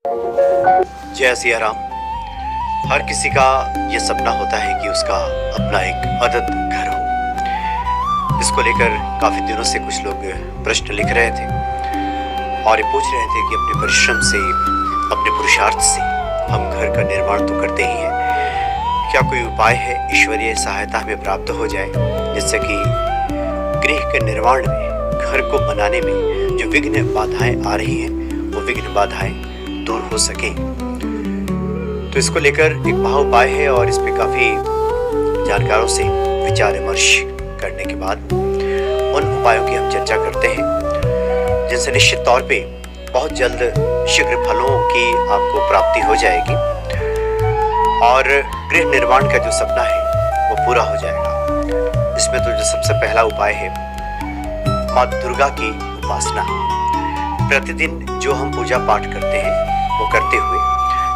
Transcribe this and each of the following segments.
जय सिया राम। हर किसी का ये सपना होता है कि उसका अपना एक आदत घर हो। इसको लेकर काफ़ी दिनों से कुछ लोग प्रश्न लिख रहे थे और ये पूछ रहे थे कि अपने परिश्रम से, अपने पुरुषार्थ से हम घर का निर्माण तो करते ही हैं, क्या कोई उपाय है ईश्वरीय सहायता हमें प्राप्त हो जाए जिससे कि गृह के निर्माण में, घर को बनाने में जो विघ्न बाधाएं आ रही हैं वो विघ्न बाधाएं दूर हो सके। तो इसको लेकर एक महा उपाय है और इस पे काफी जानकारों से विचार विमर्श करने के बाद उन उपायों की हम चर्चा करते हैं जिनसे निश्चित तौर पे बहुत जल्द शीघ्र फलों की आपको प्राप्ति हो जाएगी और गृह निर्माण का जो सपना है वो पूरा हो जाएगा। इसमें तो जो सबसे पहला उपाय है माँ दुर्गा की उपासना। प्रतिदिन जो हम पूजा पाठ करते हैं वो करते हुए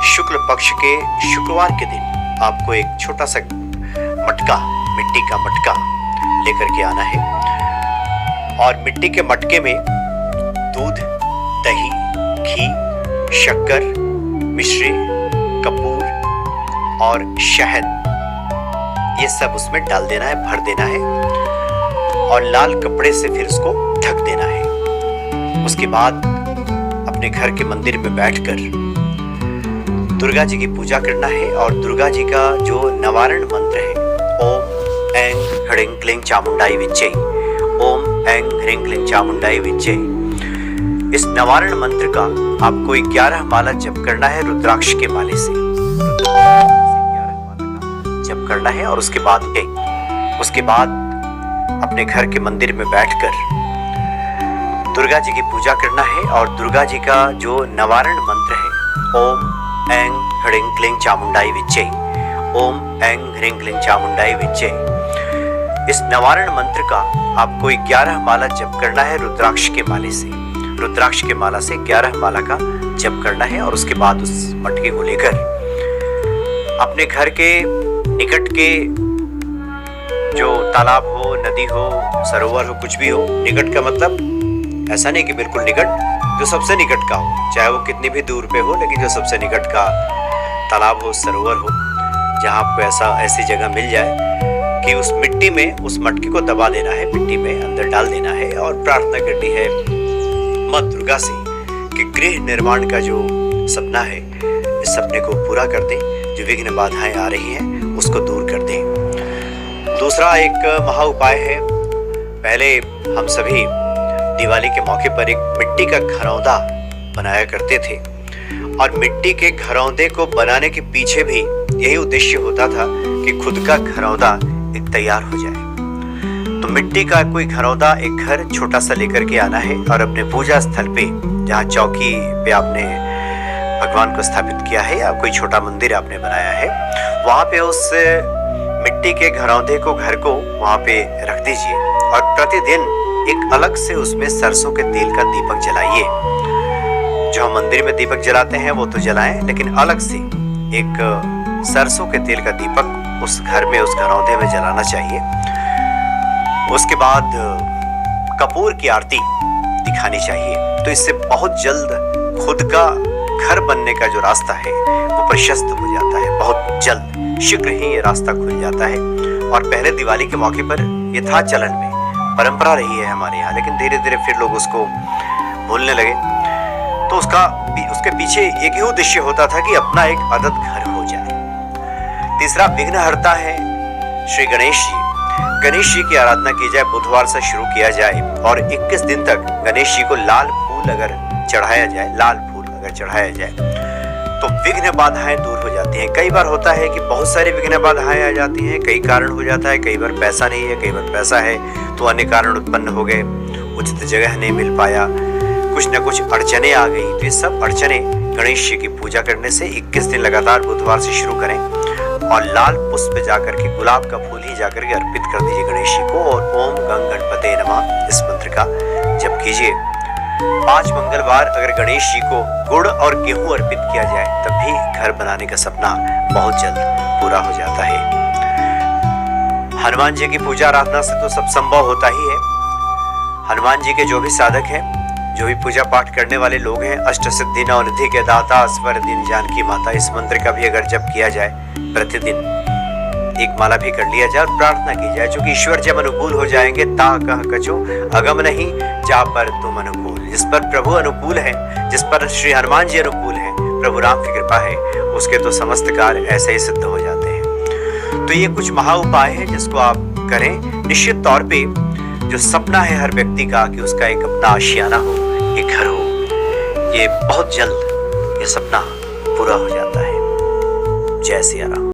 शुक्ल पक्ष के शुक्रवार के दिन आपको एक छोटा सा मटका, मिट्टी का मटका लेकर के आना है और मिट्टी के मटके में दूध, दही, घी, शक्कर, मिश्री, कपूर और शहद ये सब उसमें डाल देना है, भर देना है और लाल कपड़े से फिर उसको ढक देना है। उसके बाद अपने घर के मंदिर में बैठकर दुर्गा जी की पूजा करना है और दुर्गा जी का जो नवारण मंत्र है ओम ऐं ह्रीं क्लीं चामुंडाई विच्चे, ओम ऐं ह्रीं क्लीं चामुंडाई विच्चे, इस नवारण मंत्र का आपको 11 माला जप करना है रुद्राक्ष के माले से। 11 माला का जप करना है और उसके बाद अपने घर के मंदिर में बैठकर दुर्गा जी की पूजा करना है और दुर्गा जी का जो नवारण मंत्र है ओम ऐं ह्रीं क्लीं चामुंडाई विच्चे, ओम ऐं ह्रीं क्लीं चामुंडाई विच्चे, इस नवारण मंत्र का आपको 11 माला जप करना है रुद्राक्ष के माले से। रुद्राक्ष के माला से 11 माला का जप करना है और उसके बाद उस मटके को लेकर अपने घर के निकट के जो तालाब हो, नदी हो, सरोवर हो, कुछ भी हो, निकट का मतलब ऐसा नहीं कि बिल्कुल निकट, जो सबसे निकट का हो, चाहे वो कितनी भी दूर पे हो, लेकिन जो सबसे निकट का तालाब हो, सरोवर हो, जहाँ आपको ऐसी जगह मिल जाए कि उस मिट्टी में उस मटके को दबा देना है, मिट्टी में अंदर डाल देना है और प्रार्थना करनी है माँ दुर्गा से कि गृह निर्माण का जो सपना है इस सपने को पूरा कर दें, जो विघ्न बाधाएं आ रही हैं उसको दूर कर दें। दूसरा एक महा उपाय है, पहले हम सभी दिवाली के मौके पर एक मिट्टी का घरौंदा बनाया करते थे और मिट्टी के घरौंदे को बनाने के पीछे भी यही उद्देश्य होता था कि खुद का घरौंदा एक तैयार हो जाए। तो मिट्टी का कोई घरौंदा, एक घर छोटा सा लेकर के आना है और अपने पूजा स्थल पे, जहाँ चौकी पे आपने भगवान को स्थापित किया है या कोई छोटा मंदिर आपने बनाया है, वहाँ पे उस मिट्टी के घरौंदे को, घर को वहाँ पे रख दीजिए और प्रतिदिन एक अलग से उसमें सरसों के तेल का दीपक जलाइए। जो हम मंदिर में दीपक जलाते हैं वो तो जलाएं, लेकिन अलग से एक सरसों के तेल का दीपक उस घर में, उस घरौंदे में जलाना चाहिए। उसके बाद कपूर की आरती दिखानी चाहिए। तो इससे बहुत जल्द खुद का घर बनने का जो रास्ता है वो प्रशस्त हो जाता है, बहुत जल्द, शीघ्र ही ये रास्ता खुल जाता है। और पहले दिवाली के मौके पर ये था चलन में, परंपरा रही है हमारे यहाँ, लेकिन धीरे धीरे फिर लोग उसको भूलने लगे। तो उसके पीछे एक ही उद्देश्य होता था कि अपना एक आदत घर हो जाए। तीसरा विघ्नहर्ता है श्री गणेश जी। गणेश जी की आराधना की जाए, बुधवार से शुरू किया जाए और 21 दिन तक गणेश जी को लाल फूल अगर चढ़ाया जाए तो विघ्न बाधाएं दूर हो जाती हैं। कई बार होता है कि बहुत सारी विघ्न बाधाएं आ जाती हैं, कई कारण हो जाता है, कई बार पैसा नहीं है, कई बार पैसा है तो अन्य कारण उत्पन्न हो गए, उचित जगह नहीं मिल पाया, कुछ न कुछ अड़चने आ गई। तो ये सब अड़चने गणेश जी की पूजा करने से 21 दिन लगातार बुधवार से शुरू करें और लाल पुष्प जाकर के, गुलाब का फूल ही जाकर के अर्पित कर दीजिए गणेश जी को और ओम गंग गणपते नमः इस मंत्र का जप कीजिए। 5 मंगलवार अगर गणेश जी को गुड़ और गेहूं अर्पित किया जाए तब भी घर बनाने का सपना बहुत जल्द पूरा हो जाता है। हनुमान जी की पूजा आराधना से तो सब संभव होता ही है। हनुमान जी के जो भी साधक हैं, जो भी पूजा पाठ करने वाले लोग हैं, अष्ट सिद्धि नवनिधि के दाता स्वर दिन जानकी माता, इस मंत्र का भी अगर जप किया जाए प्रतिदिन, एक माला भी कर लिया जाए और प्रार्थना की जाए, जो कि ईश्वर जब अनुकूल हो जाएंगे ता कह कछो अगम नहीं जा पर तुम अनुकूल। जिस पर प्रभु अनुकूल है, जिस पर श्री हनुमान जी अनुकूल है, प्रभु राम की कृपा है, उसके तो समस्त कार्य ऐसे ही सिद्ध हो जाते हैं। तो ये कुछ महा उपाय है जिसको आप करें। निश्चित तौर पे जो सपना है हर व्यक्ति का कि उसका एक अपना आशियाना हो, एक घर हो, ये बहुत जल्द ये सपना पूरा हो जाता है। जय सिया राम।